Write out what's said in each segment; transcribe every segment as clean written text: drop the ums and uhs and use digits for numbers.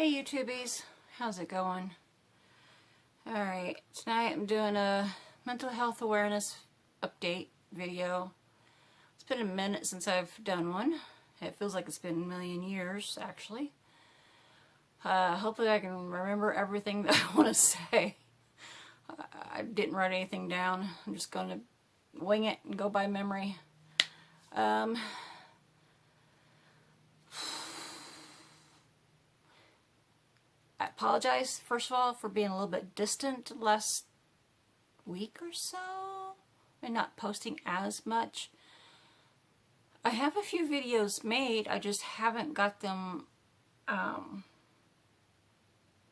Hey YouTubies, how's it going? Alright, tonight I'm doing a mental health awareness update video. It's been a minute since I've done one. It feels like it's been a million years, actually. Hopefully I can remember everything that I want to say. I didn't write anything down. I'm just going to wing it and go by memory. I apologize, first of all, for being a little bit distant last week or so and not posting as much. I have a few videos made, I just haven't got them, what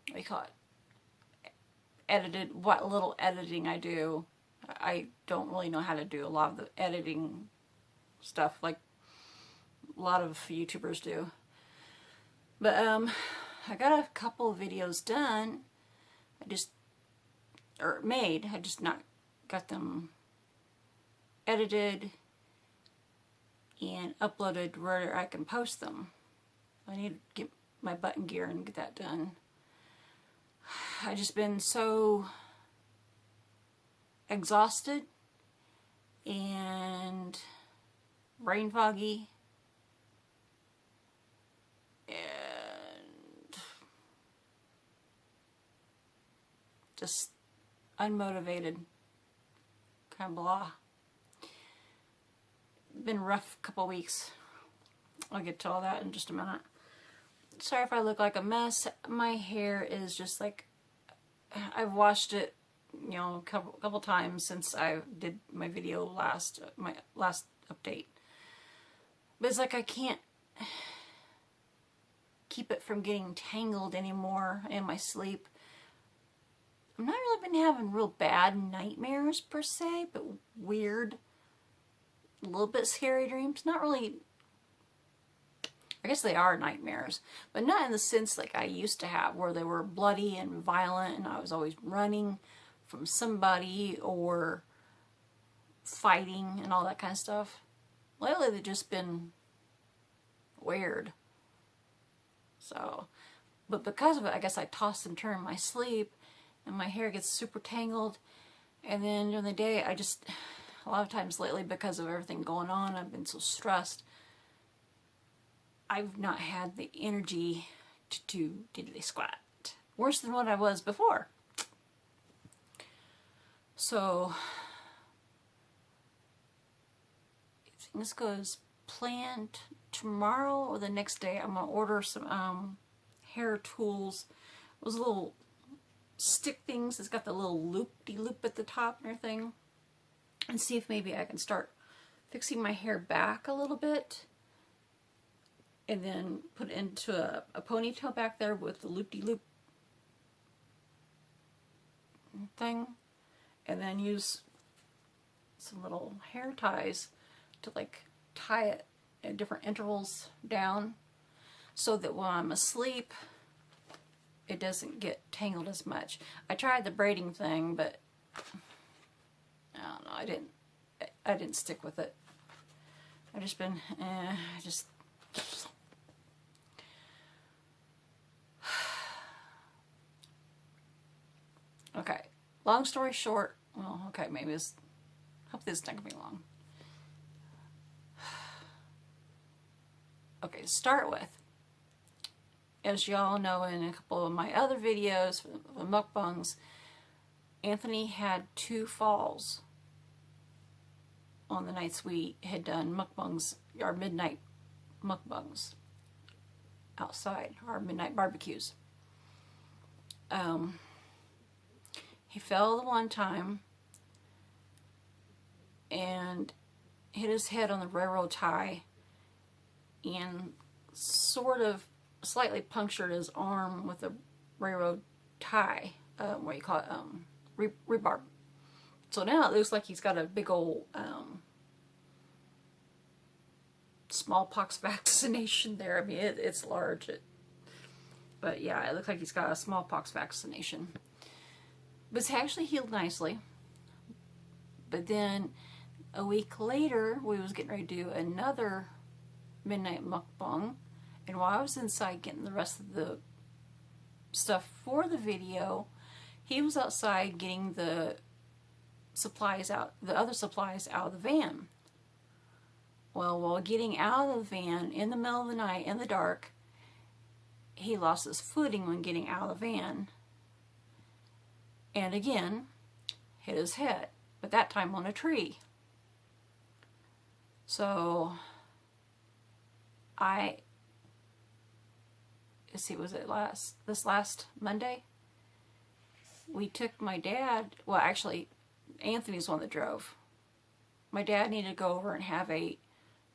do you call it, edited, what little editing I do. I don't really know how to do a lot of the editing stuff like a lot of YouTubers do. But, I got a couple of videos done, I just not got them edited and uploaded where I can post them. I need to get my button gear and get that done. I've just been so exhausted and brain foggy just unmotivated, kind of blah. Been a rough couple weeks. I'll get to all that in just a minute. Sorry if I look like a mess. My hair is just like, I've washed it, you know, a couple times since I did my video my last update. But it's like I can't keep it from getting tangled anymore in my sleep. I've not really been having real bad nightmares per se, but weird, a little bit scary dreams. Not really, I guess they are nightmares, but not in the sense like I used to have where they were bloody and violent and I was always running from somebody or fighting and all that kind of stuff. Lately they've just been weird. So, but because of it, I guess I toss and turn in my sleep and my hair gets super tangled, and then during the day I just, a lot of times lately because of everything going on, I've been so stressed, I've not had the energy to do diddly squat. Worse than what I was before. So, if things go as planned, tomorrow or the next day I'm going to order some hair tools. Those little stick things. It's got the little loop-de-loop at the top and everything. And see if maybe I can start fixing my hair back a little bit. And then put it into a ponytail back there with the loop-de-loop thing. And then use some little hair ties to like tie it at different intervals down so that when I'm asleep it doesn't get tangled as much. I tried the braiding thing, but I don't know, I didn't stick with it. I've just been okay, long story short, well, okay, maybe it's, hope this is not gonna be long. Okay, to start with, as y'all know in a couple of my other videos, the Mukbangs, Anthony had 2 falls on the nights we had done Mukbangs, our midnight Mukbangs outside, our midnight barbecues. He fell the one time and hit his head on the railroad tie and sort of slightly punctured his arm with a railroad tie, what do you call it, rebarb. So now it looks like he's got a big old smallpox vaccination there. I mean, it's large, but yeah, it looks like he's got a smallpox vaccination. But it's actually healed nicely. But then a week later, we was getting ready to do another midnight mukbang, and while I was inside getting the rest of the stuff for the video, he was outside getting the supplies out, the other supplies out of the van. Well, while getting out of the van in the middle of the night in the dark, he lost his footing when getting out of the van, and again hit his head, but that time on a tree. So let's see, was it this last Monday? We took my dad, well actually Anthony's one that drove. My dad needed to go over and have a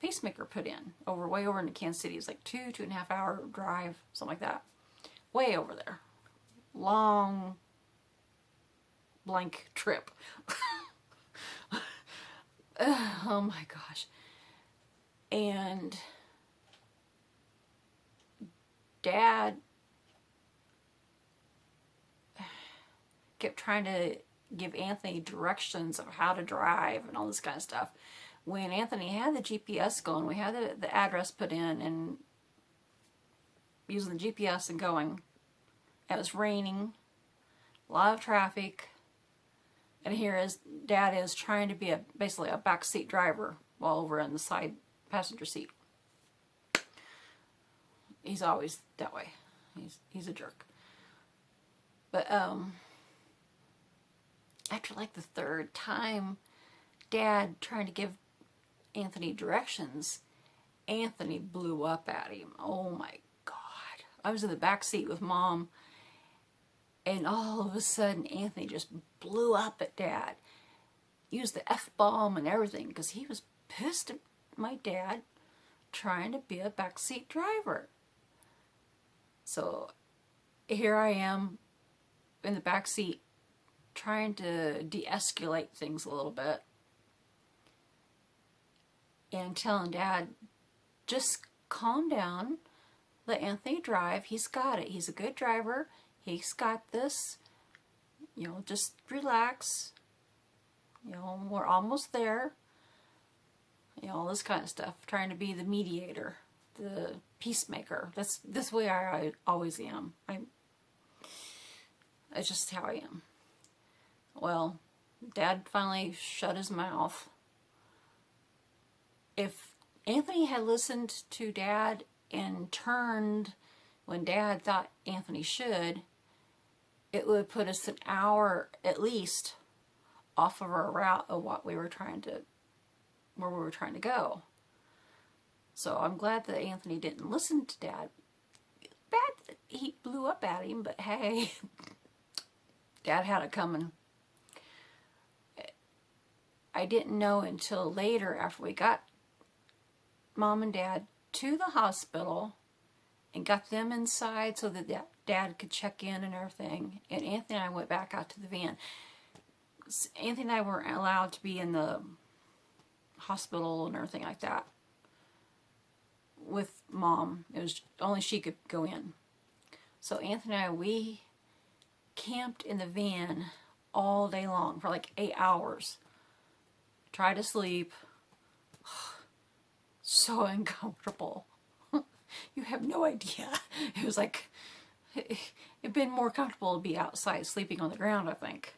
pacemaker put in, way over into Kansas City. It's like 2.5 hour drive, something like that. Way over there. Long blank trip. Oh my gosh. And Dad kept trying to give Anthony directions of how to drive and all this kind of stuff. When Anthony had the GPS going, we had the address put in and using the GPS and going. It was raining, a lot of traffic, and here is Dad is trying to be basically a backseat driver while over in the side passenger seat. He's always that way. He's a jerk. But after like the third time, Dad trying to give Anthony directions, Anthony blew up at him. Oh my God. I was in the back seat with Mom, and all of a sudden Anthony just blew up at Dad. Used the F-bomb and everything because he was pissed at my dad trying to be a backseat driver. So here I am in the back seat trying to de-escalate things a little bit and telling Dad, just calm down, let Anthony drive, he's got it, he's a good driver, he's got this, you know, just relax, you know, we're almost there, you know, all this kind of stuff, trying to be the mediator, the peacemaker. That's this way I always am. It's just how I am. Well, Dad finally shut his mouth. If Anthony had listened to Dad and turned when Dad thought Anthony should, it would put us an hour at least off of our route of where we were trying to go. So I'm glad that Anthony didn't listen to Dad. Bad that he blew up at him, but hey, Dad had it coming. I didn't know until later, after we got Mom and Dad to the hospital and got them inside so that Dad could check in and everything. And Anthony and I went back out to the van. Anthony and I weren't allowed to be in the hospital and everything like that with Mom. It was only she could go in. So Anthony and I, we camped in the van all day long for like 8 hours. Tried to sleep. So uncomfortable. You have no idea. It was like, it'd been more comfortable to be outside sleeping on the ground, I think.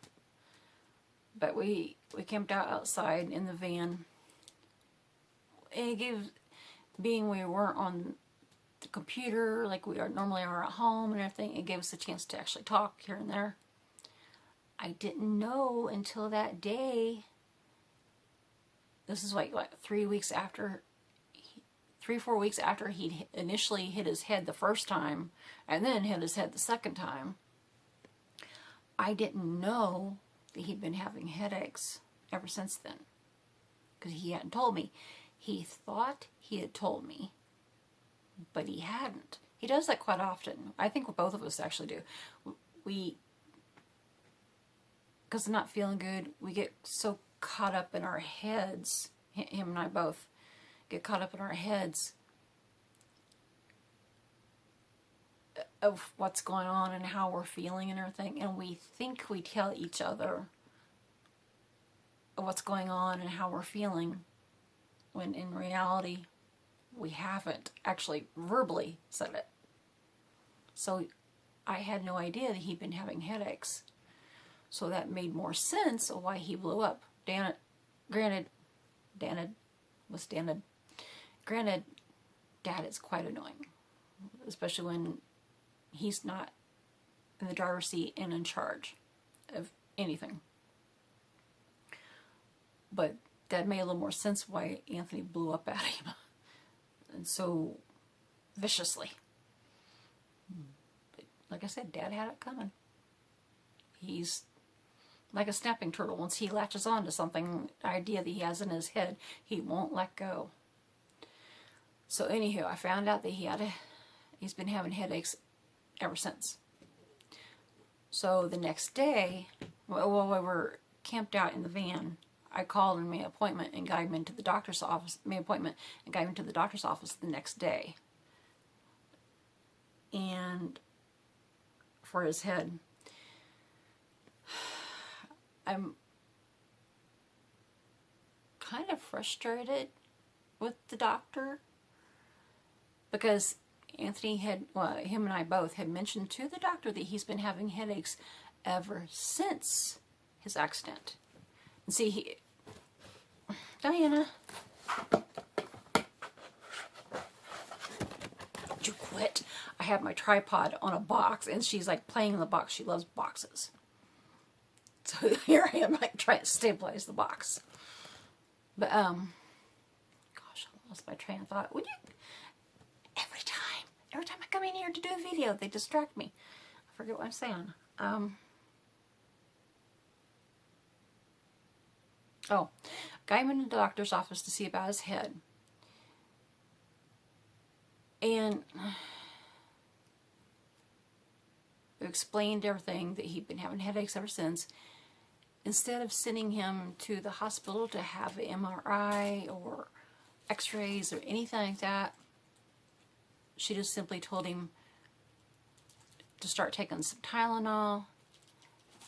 But we camped out outside in the van. And it gave, being we weren't on the computer like we normally are at home and everything, it gave us a chance to actually talk here and there. I didn't know until that day. This is like 3 weeks after, 3-4 weeks after he initially hit his head the first time and then hit his head the second time. I didn't know that he'd been having headaches ever since then because he hadn't told me. He thought he had told me, but he hadn't. He does that quite often. I think both of us actually do. Because I'm not feeling good, we get so caught up in our heads, him and I both get caught up in our heads of what's going on and how we're feeling and everything, and we think we tell each other what's going on and how we're feeling, when in reality we haven't actually verbally said it. So I had no idea that he'd been having headaches. So that made more sense of why he blew up. Granted, Dad is quite annoying. Especially when he's not in the driver's seat and in charge of anything. But that made a little more sense why Anthony blew up at him. And so viciously. But like I said, Dad had it coming. He's like a snapping turtle. Once he latches on to something, idea that he has in his head, he won't let go. So anywho, I found out that he's been having headaches ever since. So the next day, while we were camped out in the van, I called and made an appointment and got him into the doctor's office. The next day. And for his head, I'm kind of frustrated with the doctor because Anthony him and I both had mentioned to the doctor that he's been having headaches ever since his accident. And see, Diana, would you quit? I have my tripod on a box and she's like playing in the box. She loves boxes. So here I am like trying to stabilize the box. But, gosh, I lost my train of thought. Would you, every time I come in here to do a video, they distract me. I forget what I'm saying. Got him in the doctor's office to see about his head. And explained everything, that he'd been having headaches ever since. Instead of sending him to the hospital to have an MRI or x-rays or anything like that, she just simply told him to start taking some Tylenol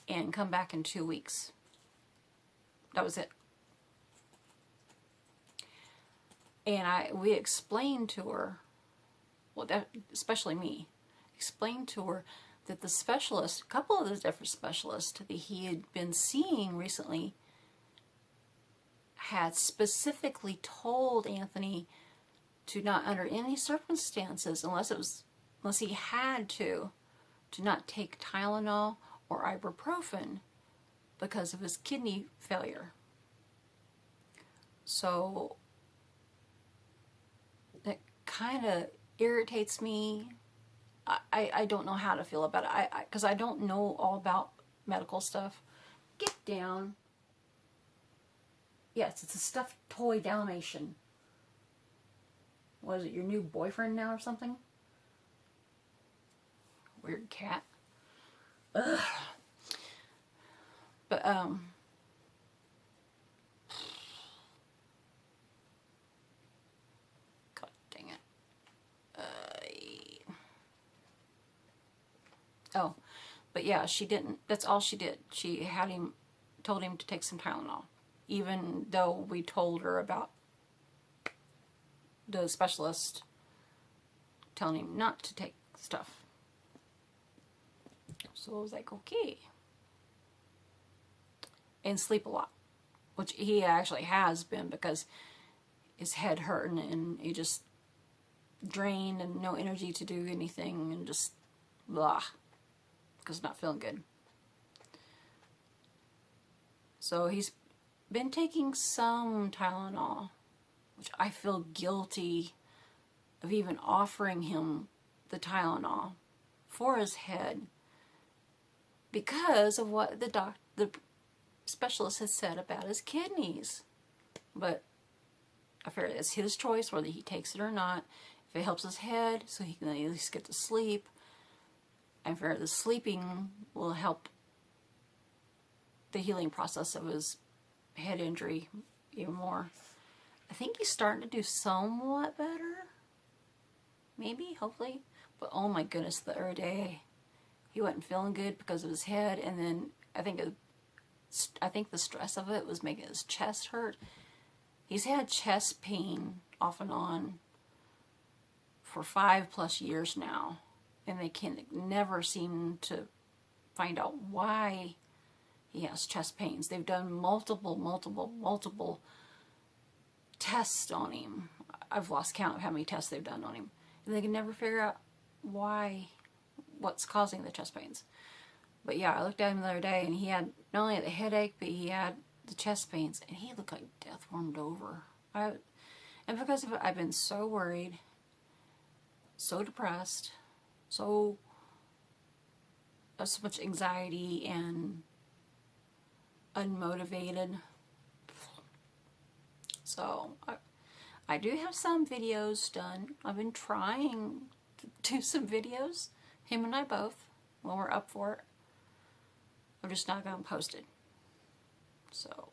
and come back in 2 weeks. That was it. And we explained to her, especially me, explained to her that the specialist, a couple of the different specialists that he had been seeing recently, had specifically told Anthony to not, under any circumstances, unless he had to not take Tylenol or ibuprofen because of his kidney failure. So that kind of irritates me. I don't know how to feel about it. Because I don't know all about medical stuff. Get down. Yes, it's a stuffed toy Dalmatian. What is it, your new boyfriend now or something? Weird cat. Ugh. But, God dang it. But yeah, she didn't, that's all she did. She had told him to take some Tylenol. Even though we told her about the specialist telling him not to take stuff. So I was like, okay. And sleep a lot. Which he actually has been, because his head hurting and he just drained and no energy to do anything and just blah. Because not feeling good. So he's been taking some Tylenol, which I feel guilty of even offering him the Tylenol for his head because of what the specialist has said about his kidneys. But I figure it's his choice whether he takes it or not. If it helps his head so he can at least get to sleep, I figure the sleeping will help the healing process of his head injury even more. I think he's starting to do somewhat better. Maybe, hopefully. But oh my goodness, the other day he wasn't feeling good because of his head, and then I think the stress of it was making his chest hurt. He's had chest pain off and on for 5+ years now. and they can never seem to find out why he has chest pains. They've done multiple tests on him. I've lost count of how many tests they've done on him. And they can never figure out what's causing the chest pains. But yeah, I looked at him the other day, and he had not only the headache, but he had the chest pains, and he looked like death warmed over. And because of it, I've been so worried, so depressed, so much anxiety and unmotivated. So I do have some videos done. I've been trying to do some videos, him and I both, when we're up for it. I'm just not going to post it. So,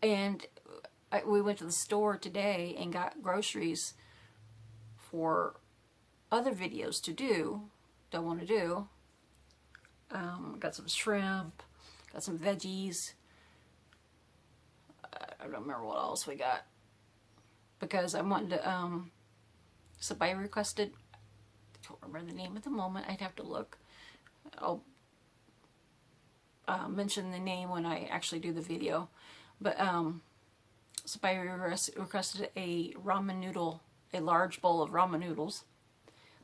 and we went to the store today and got groceries for other videos to do, don't want to do. Got some shrimp, got some veggies. I don't remember what else we got, because I wanted to, somebody requested, I don't remember the name at the moment, I'd have to look. I'll mention the name when I actually do the video. But somebody requested a ramen noodle, a large bowl of ramen noodles.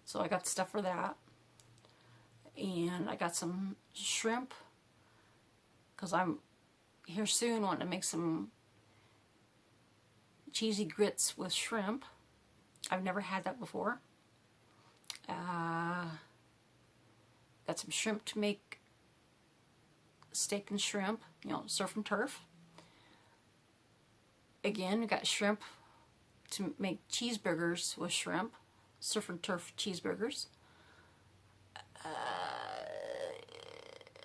So I got stuff for that. And I got some shrimp, because I'm here soon wanting to make some cheesy grits with shrimp. I've never had that before. Got some shrimp to make steak and shrimp, surf and turf. Again, we got shrimp to make cheeseburgers with shrimp, surf and turf cheeseburgers.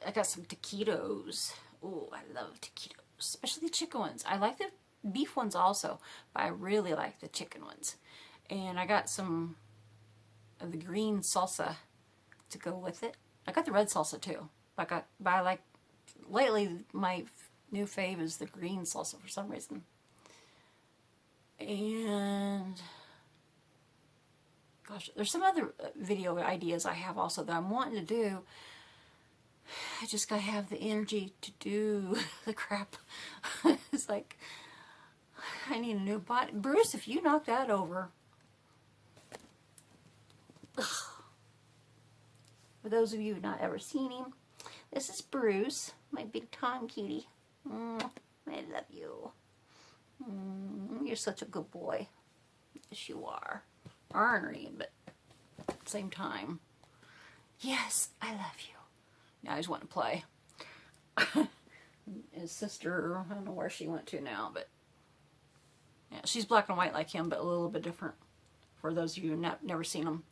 I got some taquitos. Oh, I love taquitos, especially the chicken ones. I like the beef ones also, but I really like the chicken ones. And I got some of the green salsa to go with it. I got the red salsa too. But I like, lately my new fave is the green salsa for some reason. And gosh, there's some other video ideas I have also that I'm wanting to do. I just gotta have the energy to do the crap. It's like, I need a new body. Bruce, if you knock that over. For those of you who've not ever seen him, this is Bruce, my big time cutie. I love you. You're such a good boy. Yes, you are. Ornery, but at the same time, yes, I love you. Now I just want to play. His sister, I don't know where she went to now, but yeah, she's black and white like him, but a little bit different. For those of you who've never seen him,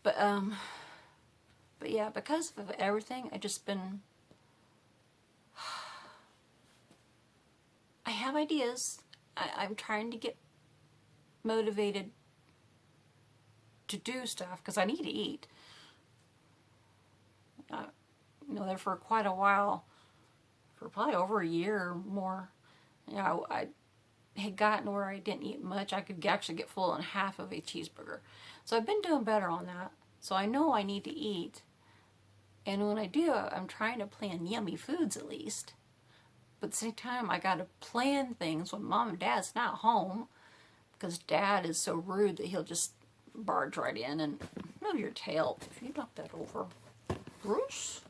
but yeah, because of everything, I've just been. I have ideas. I'm trying to get motivated to do stuff because I need to eat. There for quite a while, for probably over a year or more, I had gotten where I didn't eat much. I could actually get full in half of a cheeseburger. So I've been doing better on that. So I know I need to eat. And when I do, I'm trying to plan yummy foods at least. But at the same time, I got to plan things when Mom and Dad's not home, because Dad is so rude that he'll just barge right in and move your tail. If you knock that over, Bruce.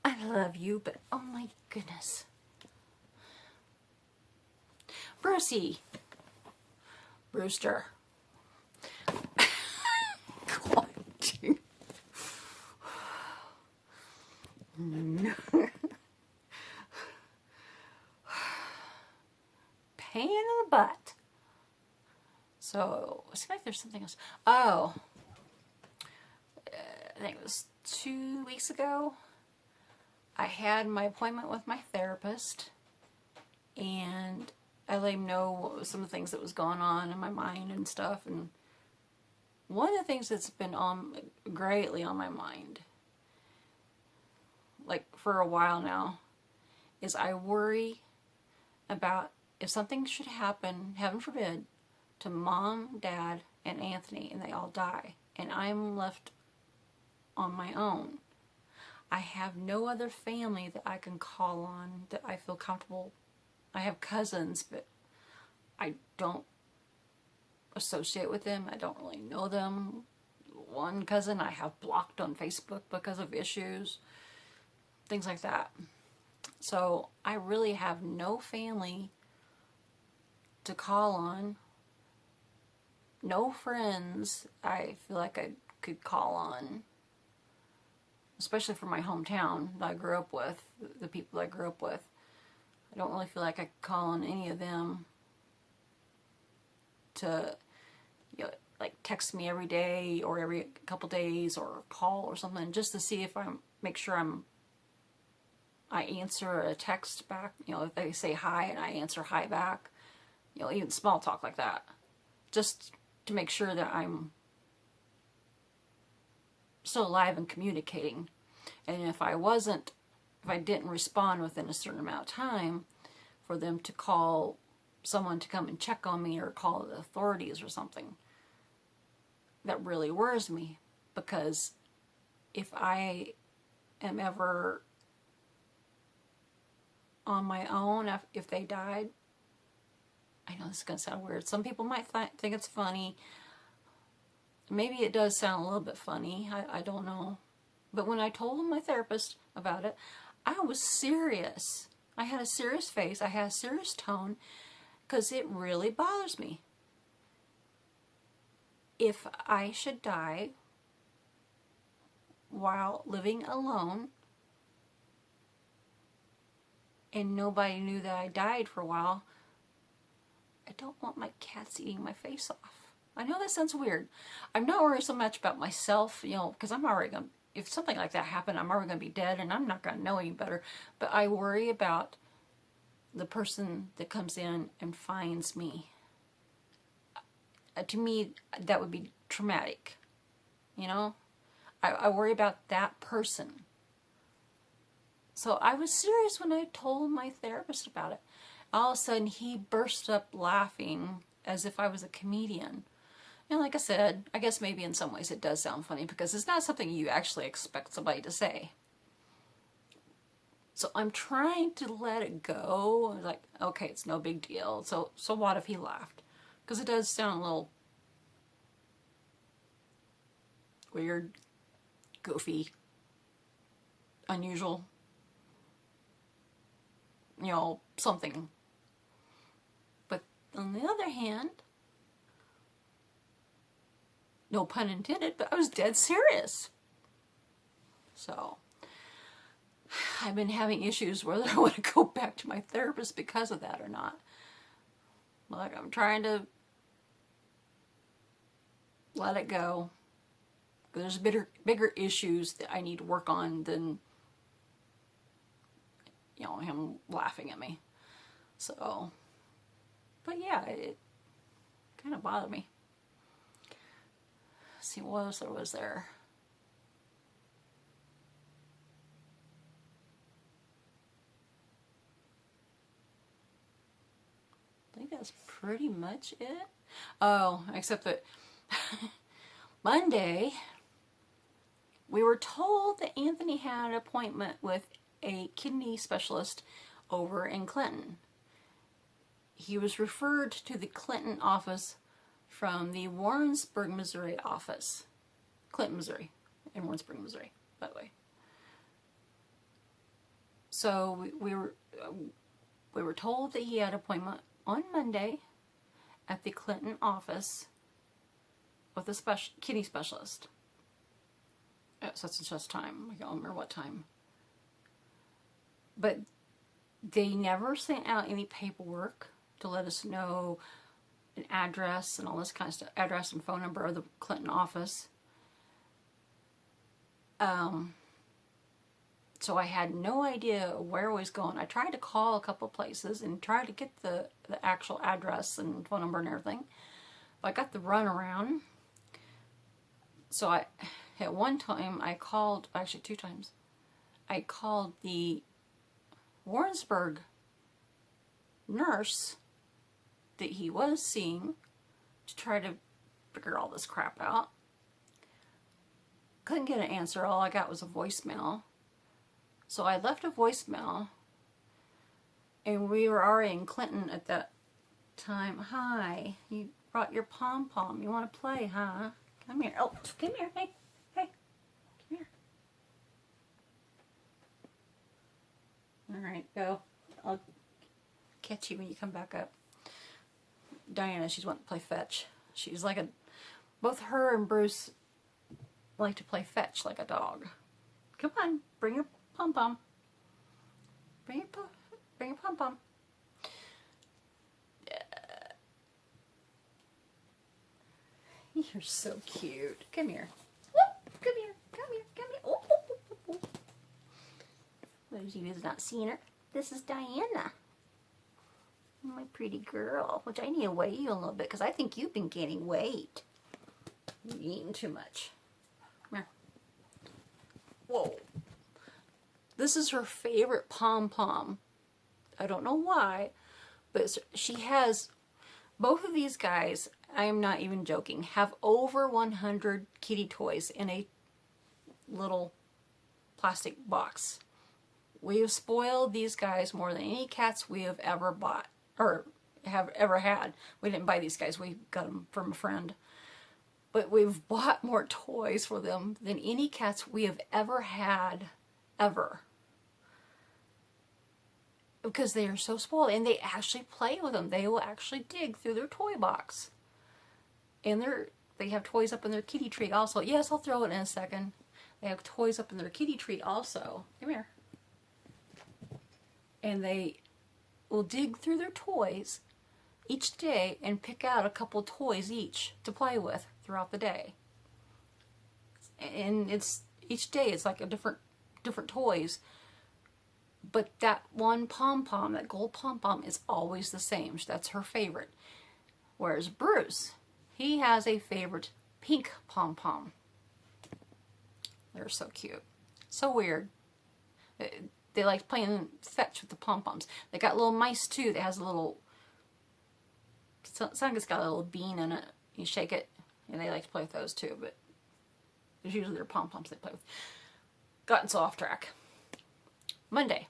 I love you, but oh my goodness. Brucey. Brewster. God, dude. No. Pain in the butt. So, it seems like there's something else. Oh. I think it was 2 weeks ago. I had my appointment with my therapist. And I let him know what was some of the things that was going on in my mind and stuff. And one of the things that's been greatly on my mind, like for a while now, is I worry about if something should happen, heaven forbid, to Mom, Dad, and Anthony, and they all die. And I'm left on my own. I have no other family that I can call on that I feel comfortable. I have cousins, but I don't associate with them. I don't really know them. One cousin I have blocked on Facebook because of issues, things like that. So I really have no family to call on, no friends I feel like I could call on, especially for my hometown that I grew up with, the people I grew up with. I don't really feel like I could call on any of them to, you know, like text me every day or every couple days or call or something just to see if make sure I answer a text back. You know, if they say hi and I answer hi back, you know, even small talk like that, just to make sure that I'm still alive and communicating. And if I didn't respond within a certain amount of time, for them to call someone to come and check on me or call the authorities or something. That really worries me, because if I am ever on my own, if they died, I know this is going to sound weird. Some people might think it's funny. Maybe it does sound a little bit funny. I don't know. But when I told my therapist about it, I was serious. I had a serious face. I had a serious tone, because it really bothers me. If I should die while living alone and nobody knew that I died for a while, I don't want my cats eating my face off. I know that sounds weird. I'm not worried so much about myself, you know, because I'm already going to, if something like that happened, I'm already going to be dead and I'm not going to know any better. But I worry about the person that comes in and finds me. To me, that would be traumatic, you know? I worry about that person. So I was serious when I told my therapist about it. All of a sudden, he burst up laughing as if I was a comedian. And like I said, I guess maybe in some ways it does sound funny, because it's not something you actually expect somebody to say. So I'm trying to let it go. Like, okay, it's no big deal. So what if he laughed? Because it does sound a little weird, goofy, unusual, you know, something. But on the other hand, no pun intended, but I was dead serious. So I've been having issues whether I want to go back to my therapist because of that or not. Like, I'm trying to let it go. There's bigger issues that I need to work on than, you know, him laughing at me. So, but yeah, it kind of bothered me. Let's see, what else there was there? I think that's pretty much it. Oh, except that Monday, we were told that Anthony had an appointment with a kidney specialist over in Clinton. He was referred to the Clinton office from the Warrensburg, Missouri office. Clinton, Missouri, and Warrensburg, Missouri, by the way. So we were told that he had an appointment on Monday at the Clinton office with a kidney specialist at such and such time. I don't remember what time. But they never sent out any paperwork to let us know an address and all this kind of stuff, address and phone number of the Clinton office. So I had no idea where I was going. I tried to call a couple places and try to get the actual address and phone number and everything. But I got the runaround. So at one time I called, actually 2 times, I called the Warrensburg nurse that he was seeing to try to figure all this crap out. Couldn't get an answer. All I got was a voicemail. So I left a voicemail, and we were already in Clinton at that time. Hi, you brought your pom-pom. You want to play, huh? Come here. Oh, come here. Hey, hey, come here. All right, go. I'll catch you when you come back up. Diana, she's wanting to play fetch. She's like both her and Bruce like to play fetch like a dog. Come on, bring your pom-pom. Bring your pom-pom. You're so cute. Come here. Come here. Come here. Come here. Oh, oh, oh, oh. Those of you who's not seen her, this is Diana. My pretty girl. Which I need to weigh you a little bit because I think you've been gaining weight. You're eating too much. Come here. Whoa. This is her favorite pom-pom. I don't know why, but she has, both of these guys, I am not even joking, have over 100 kitty toys in a little plastic box. We have spoiled these guys more than any cats we have ever bought, or have ever had. We didn't buy these guys, we got them from a friend. But we've bought more toys for them than any cats we have ever had, ever. Because they are so spoiled, and they actually play with them. They will actually dig through their toy box. And they have toys up in their kitty tree also. Yes, I'll throw it in a second. They have toys up in their kitty tree also. Come here. And they will dig through their toys each day and pick out a couple toys each to play with throughout the day. And it's each day it's like a different toys. But that one pom-pom, that gold pom-pom, is always the same. That's her favorite. Whereas Bruce, he has a favorite pink pom-pom. They're so cute. So weird. They like playing fetch with the pom-poms. They got little mice too that has a little, some it's got a little bean in it. You shake it, and they like to play with those too, but it's usually their pom-poms they play with. Gotten so off track. Monday.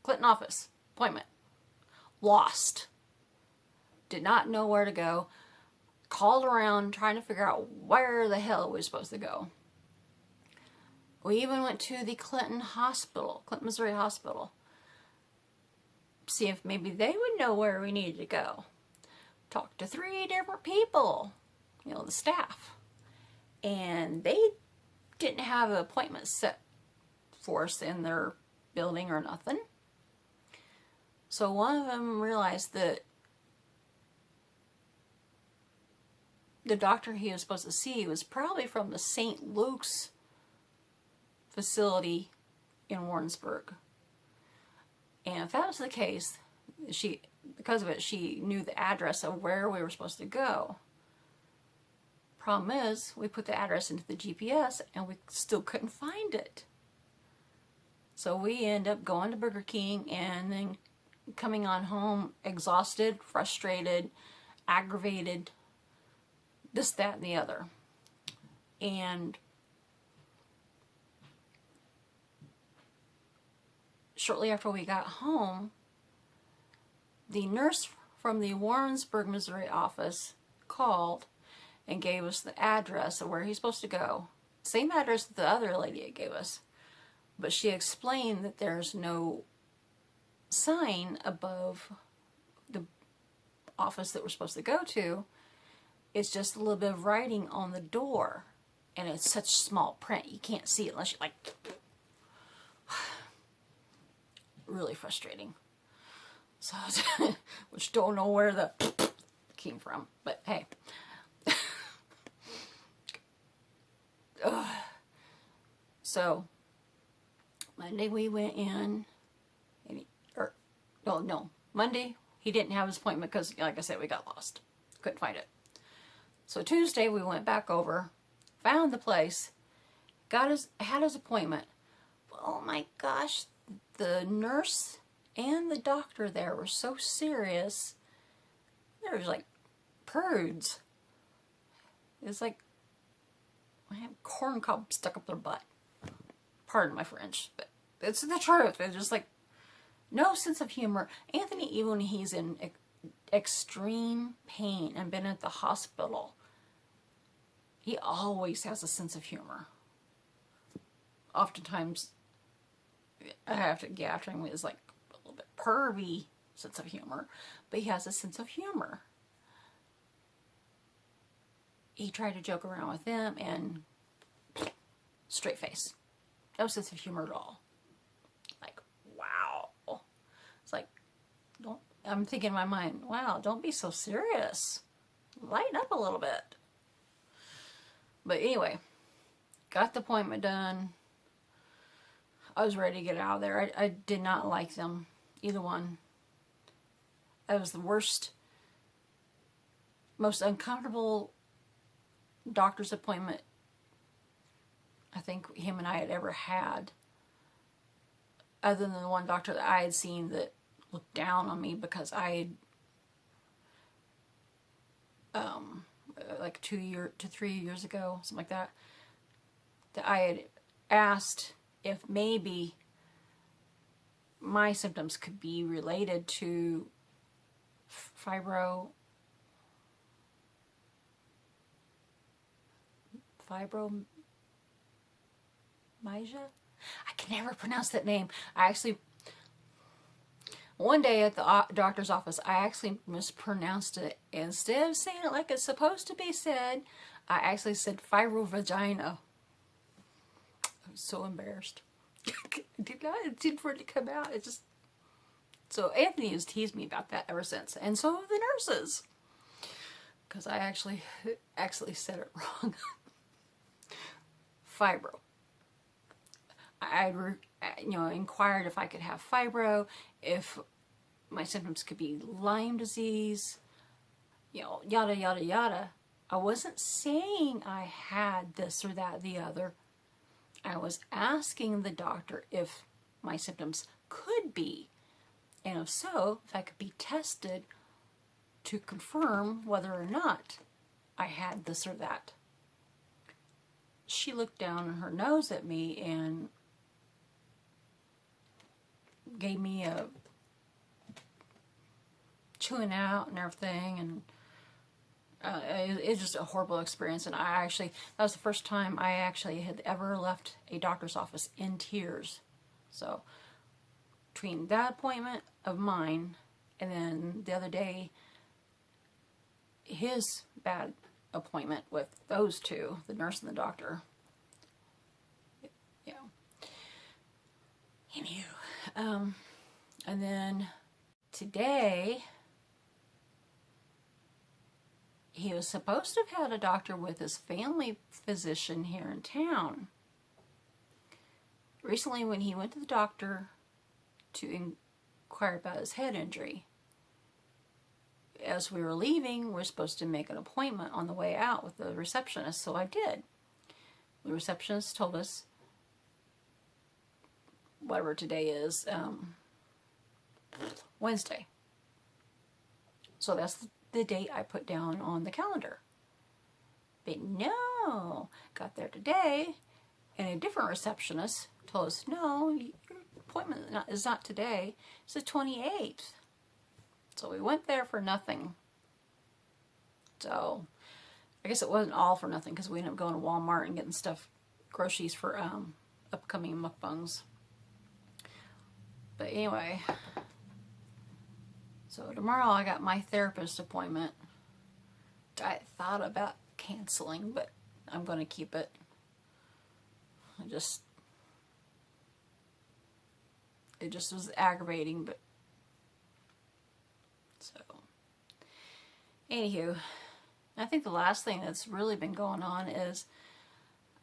Clinton office. Appointment. Lost. Did not know where to go. Called around trying to figure out where the hell we were supposed to go. We even went to the Clinton Hospital, Clinton, Missouri Hospital. See if maybe they would know where we needed to go. Talked to 3 different people, you know, the staff. And they didn't have an appointment set for us in their building or nothing. So one of them realized that the doctor he was supposed to see was probably from the St. Luke's facility in Warrensburg. And if that was the case, because of it, she knew the address of where we were supposed to go. Problem is, we put the address into the GPS and we still couldn't find it. So we end up going to Burger King and then coming on home exhausted, frustrated, aggravated, this, that, and the other. And shortly after we got home, the nurse from the Warrensburg, Missouri office called and gave us the address of where he's supposed to go. Same address that the other lady gave us. But she explained that there's no sign above the office that we're supposed to go to. It's just a little bit of writing on the door. And it's such small print, you can't see it unless you like... Really frustrating. So, which don't know where the came from. But hey. So, Monday we went in, and Monday he didn't have his appointment because, like I said, we got lost. Couldn't find it. So Tuesday we went back over, found the place, had his appointment. Oh my gosh, the nurse and the doctor there were so serious. There was like prudes. It's like I have corn cob stuck up their butt. Pardon my French, but it's the truth. It's just like no sense of humor. Anthony, even when he's in extreme pain and been at the hospital, he always has a sense of humor. Oftentimes, I have to get after him. It's like a little bit pervy sense of humor, but he has a sense of humor. He tried to joke around with them and straight face. No sense of humor at all. Like, wow. It's like, I'm thinking in my mind, wow, don't be so serious. Lighten up a little bit. But anyway, got the appointment done. I was ready to get out of there. I did not like them, either one. It was the worst, most uncomfortable doctor's appointment I think him and I had ever had, other than the one doctor that I had seen that looked down on me because I had, like 2 to 3 years ago, something like that, that I had asked if maybe my symptoms could be related to fibromyalgia. I can never pronounce that name. One day at the doctor's office, I actually mispronounced it. Instead of saying it like it's supposed to be said, I actually said fibrovagina. I was so embarrassed. It didn't really come out. It just... So Anthony has teased me about that ever since. And so have the nurses. Because I actually said it wrong. Fibro. I inquired if I could have fibro, if my symptoms could be Lyme disease, yada, yada, yada. I wasn't saying I had this or that or the other. I was asking the doctor if my symptoms could be, and if so, if I could be tested to confirm whether or not I had this or that. She looked down her nose at me and gave me a chewing out and everything, and it's just a horrible experience. And that was the first time I actually had ever left a doctor's office in tears. So between that appointment of mine and then the other day, his bad appointment with those two, the nurse and the doctor. Yeah. Anywho, and then today, he was supposed to have had a doctor with his family physician here in town. Recently, when he went to the doctor to inquire about his head injury, as we were leaving, we were supposed to make an appointment on the way out with the receptionist, so I did. The receptionist told us, whatever today is, Wednesday. So that's the date I put down on the calendar. But no, got there today, and a different receptionist told us, no, your appointment is not today, it's the 28th. So we went there for nothing. So I guess it wasn't all for nothing, because we ended up going to Walmart and getting groceries for upcoming mukbangs. But anyway, so tomorrow I got my therapist appointment. I thought about canceling, but I'm going to keep it. It just was aggravating, but so anywho, I think the last thing that's really been going on is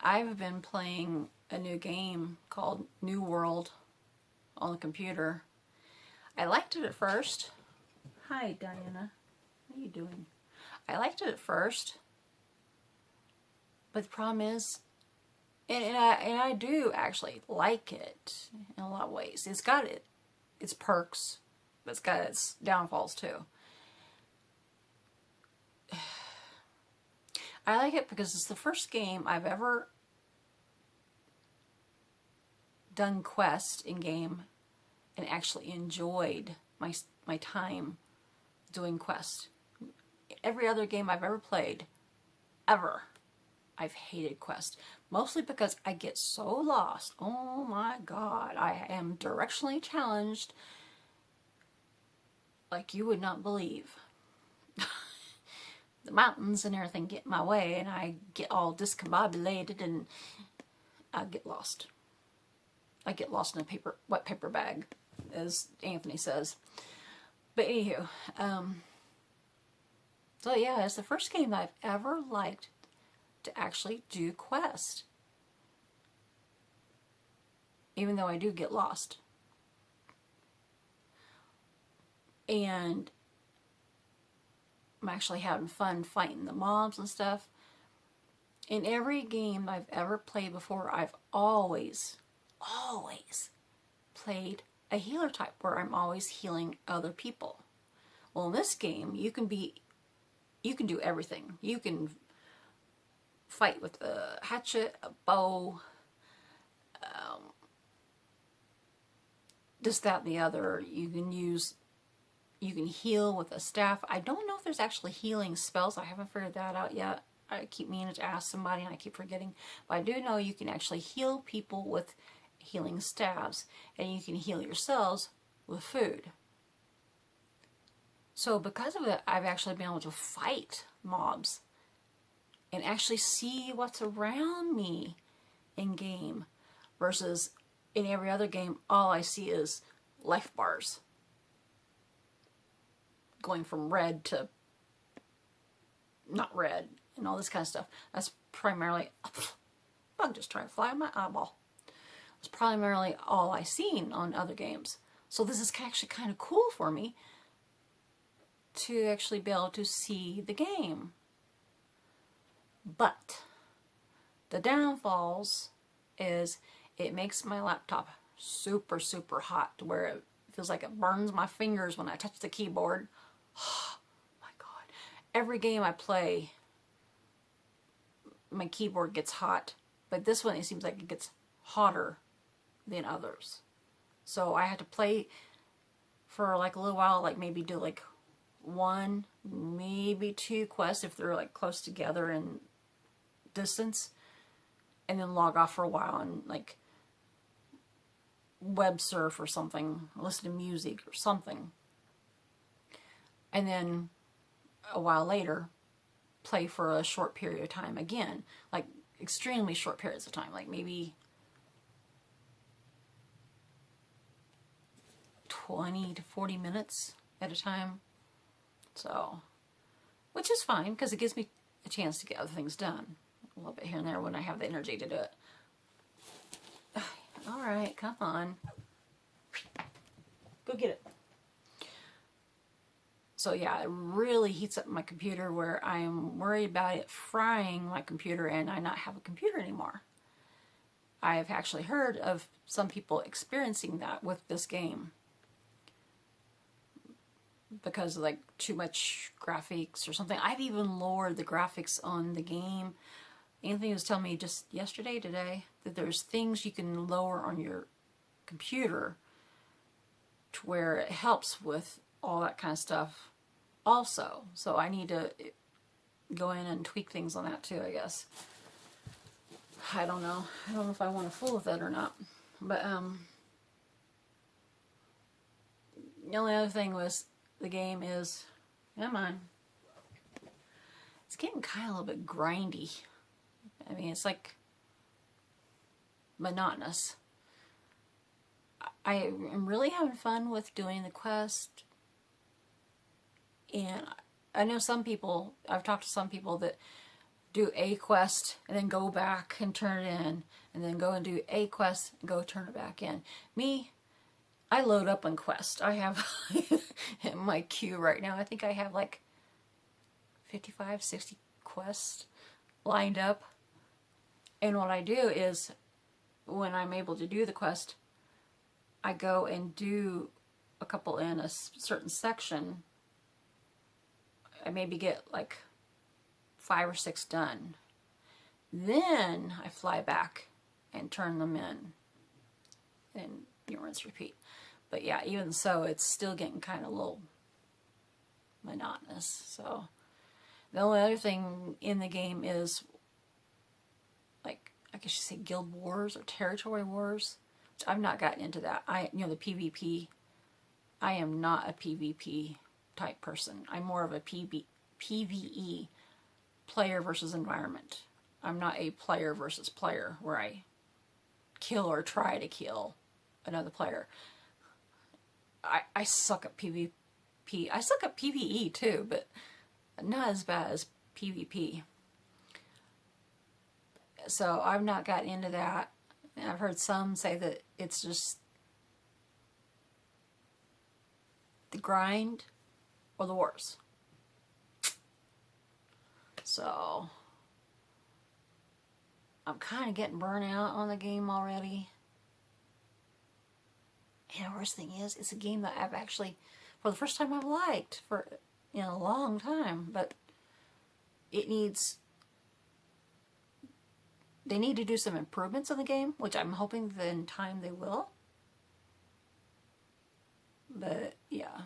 I've been playing a new game called New World on the computer. I liked it at first. Hi, Diana. How are you doing? I liked it at first, but the problem is, and I do actually like it in a lot of ways. It's got its perks, but it's got its downfalls too. I like it because it's the first game I've ever done quest in game and actually enjoyed my time doing quest. Every other game I've ever played, ever, I've hated quest. Mostly because I get so lost. Oh my God, I am directionally challenged like you would not believe. The mountains and everything get in my way, and I get all discombobulated, and I get lost. I get lost in a wet paper bag, as Anthony says. But anywho, so yeah, it's the first game that I've ever liked to actually do quest. Even though I do get lost. And I'm actually having fun fighting the mobs and stuff. In every game I've ever played before, I've always played a healer type where I'm always healing other people. Well, in this game, you can do everything. You can fight with a hatchet, a bow, this, that, and the other. You can heal with a staff. I don't know if there's actually healing spells. I haven't figured that out yet. I keep meaning to ask somebody and I keep forgetting. But I do know you can actually heal people with healing staves, and you can heal yourselves with food. So because of it, I've actually been able to fight mobs and actually see what's around me in game, versus in every other game, all I see is life bars going from red to not red and all this kind of stuff. That's primarily, bug just trying to fly on my eyeball. It's primarily all I seen on other games. So this is actually kind of cool for me to actually be able to see the game. But the downfalls is it makes my laptop super, super hot to where it feels like it burns my fingers when I touch the keyboard. Oh my God. Every game I play, my keyboard gets hot. But this one, it seems like it gets hotter than others. So I had to play for like a little while, like maybe do like 1, maybe 2 quests if they're like close together in distance, and then log off for a while and like web surf or something, listen to music or something, and then a while later play for a short period of time again, like extremely short periods of time, like maybe 20 to 40 minutes at a time. So, which is fine because it gives me a chance to get other things done a little bit here and there when I have the energy to do it. All right, come on. Go get it. So yeah, it really heats up my computer where I am worried about it frying my computer and I not have a computer anymore. I have actually heard of some people experiencing that with this game, because of like too much graphics or something. I've even lowered the graphics on the game. Anthony was telling me just today, that there's things you can lower on your computer to where it helps with all that kind of stuff also. So I need to go in and tweak things on that too, I guess. I don't know. I don't know if I want to fool with it or not. But the only other thing was the game is, come on, it's getting kind of a little bit grindy. I mean, it's like monotonous. I am really having fun with doing the quest, and I know some people, I've talked to some people that do a quest and then go back and turn it in, and then go and do a quest and go turn it back in. Me, I load up on quest. I have in my queue right now, I think I have like 55, 60 quests lined up. And what I do is, when I'm able to do the quest, I go and do a couple in a certain section. I maybe get like 5 or 6 done. Then I fly back and turn them in. And rinse, repeat. But yeah, even so, it's still getting kind of a little monotonous. So the only other thing in the game is, like, I guess you say guild wars or territory wars. Which I've not gotten into that. The PvP. I am not a PvP type person. I'm more of a PvE, player versus environment. I'm not a player versus player where I kill or try to kill another player. I suck at PvP. I suck at PvE too, but not as bad as PvP. So I've not gotten into that. And I've heard some say that it's just the grind or the wars. So I'm kind of getting burnt out on the game already. And the worst thing is, it's a game that I've actually, for the first time, I've liked for a long time. But it needs, they need to do some improvements in the game, which I'm hoping that in time they will. But yeah,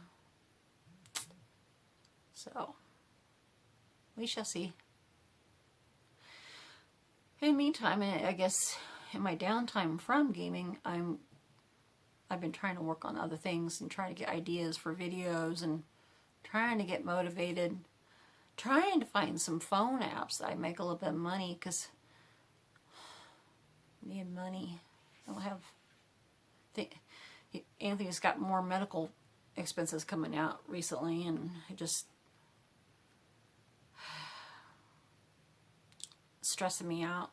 so we shall see. In the meantime, I guess in my downtime from gaming, I've been trying to work on other things and trying to get ideas for videos and trying to get motivated, trying to find some phone apps that I make a little bit of money, because I need money. I don't have... Anthony's got more medical expenses coming out recently, and it just stressing me out.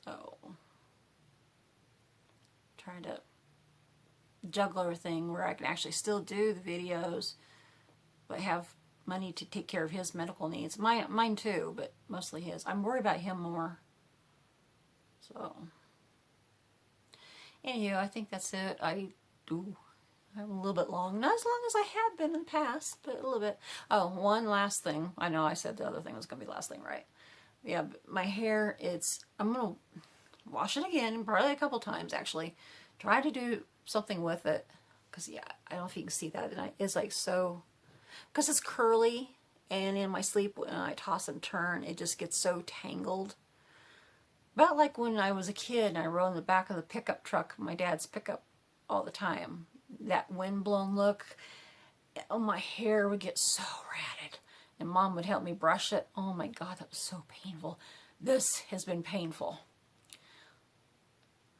So trying to juggle everything where I can actually still do the videos but have money to take care of his medical needs. Mine too, but mostly his. I'm worried about him more. So anyway, I think that's it. I'm a little bit long. Not as long as I have been in the past, but a little bit. Oh, one last thing. I know I said the other thing was going to be the last thing, right? Yeah, my hair, I'm going to wash it again, probably a couple times, actually. Try to do something with it. Because, yeah, I don't know if you can see that. And it's like so... Because it's curly, and in my sleep, when I toss and turn, it just gets so tangled. About like when I was a kid and I rode in the back of the pickup truck, my dad's pickup, all the time. That windblown look, oh, my hair would get so ratted. And Mom would help me brush it. Oh my God, that was so painful. This has been painful.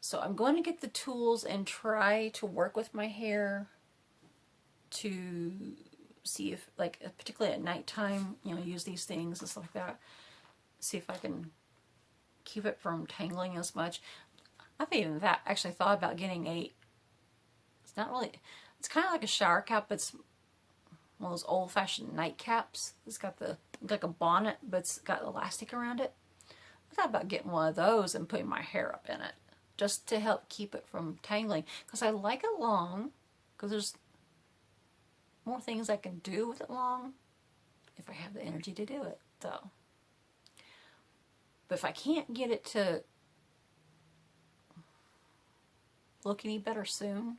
So I'm going to get the tools and try to work with my hair to see if, like, particularly at nighttime, use these things and stuff like that. See if I can keep it from tangling as much. I've even actually thought about getting it's not really, it's kind of like a shower cap, but it's one of those old-fashioned nightcaps. It's got like a bonnet, but it's got elastic around it. I thought about getting one of those and putting my hair up in it, just to help keep it from tangling. Because I like it long, because there's more things I can do with it long, if I have the energy to do it, though. But if I can't get it to look any better soon,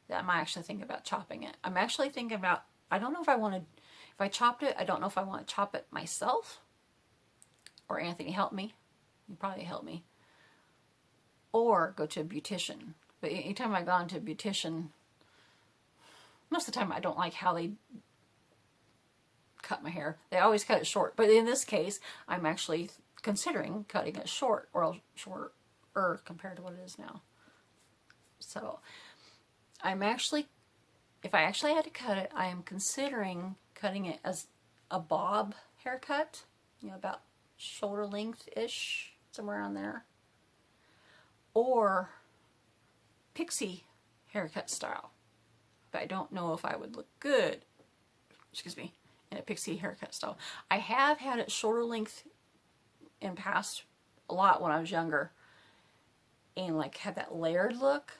then I might actually think about chopping it. I'm actually thinking about, I don't know if I want to, if I chopped it, I don't know if I want to chop it myself, or Anthony help me. He'd probably help me. Or go to a beautician. But anytime I've gone to a beautician, most of the time I don't like how they cut my hair. They always cut it short. But in this case, I'm actually considering cutting it short, or shorter compared to what it is now. So I'm actually, if I actually had to cut it, I am considering cutting it as a bob haircut, about shoulder length-ish, somewhere around there. Or pixie haircut style. But I don't know if I would look good, in a pixie haircut style. I have had it shorter length in past a lot when I was younger, and like had that layered look.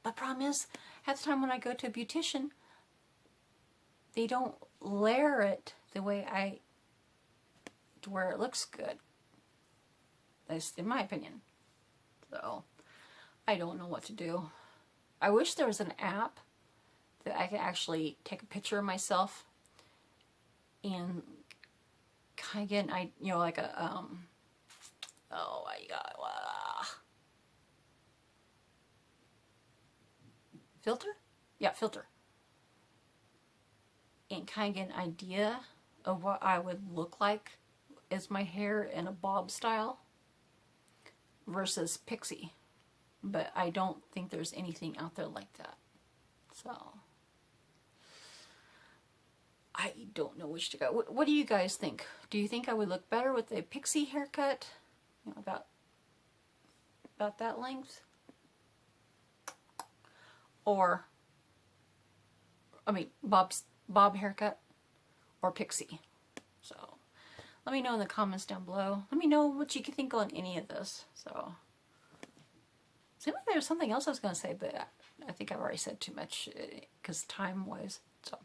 But problem is, at the time when I go to a beautician, they don't layer it the way to where it looks good. That's in my opinion. So, I don't know what to do. I wish there was an app that I could actually take a picture of myself and kind of get an, you know, like a, oh my god, filter? Yeah, filter. And kind of get an idea of what I would look like as my hair in a bob style versus pixie. But I don't think there's anything out there like that. So, I don't know which to go. What do you guys think? Do you think I would look better with a pixie haircut? You know, about that length? Or, I mean, bob haircut or pixie? So, let me know in the comments down below. Let me know what you think on any of this. So, seemed like there was something else I was going to say, but I think I've already said too much because time-wise. So,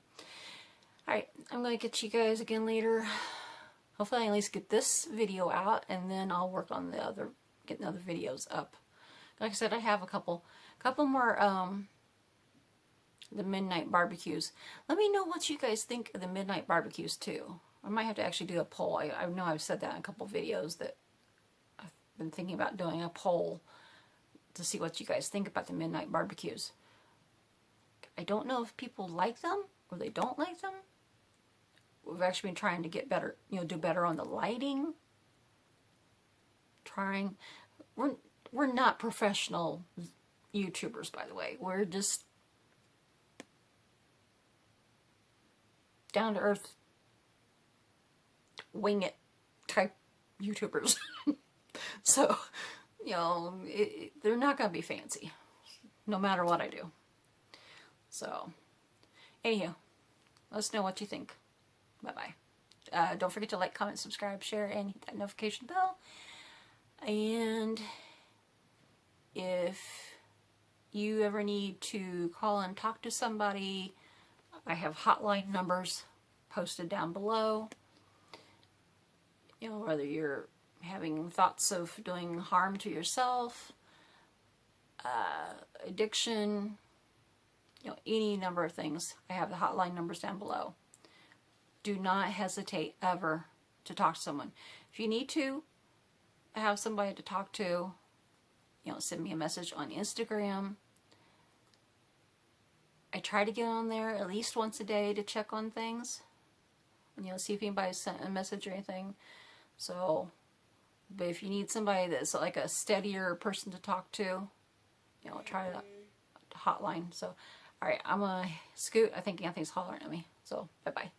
alright, I'm going to get you guys again later. Hopefully I at least get this video out, and then I'll work on getting other videos up. Like I said, I have a couple more, the midnight barbecues. Let me know what you guys think of the midnight barbecues too. I might have to actually do a poll. I know I've said that in a couple videos that I've been thinking about doing a poll to see what you guys think about the midnight barbecues. I don't know if people like them or they don't like them. We've actually been trying to get better, you know, do better on the lighting. We're not professional YouTubers, by the way. We're just down to earth, wing it type YouTubers. So, you know, they're not going to be fancy, no matter what I do. So, anywho, let us know what you think. Bye-bye. Don't forget to like, comment, subscribe, share, and hit that notification bell. And if you ever need to call and talk to somebody, I have hotline numbers posted down below. You know, whether you're having thoughts of doing harm to yourself, addiction, you know, any number of things. I have the hotline numbers down below. Do not hesitate ever to talk to someone. If you need to have somebody to talk to, you know, send me a message on Instagram. I try to get on there at least once a day to check on things. And, you know, see if anybody sent a message or anything. So, but if you need somebody that's like a steadier person to talk to, you know, try that hotline. So, alright, I'm going to scoot. I think Anthony's hollering at me. So, bye-bye.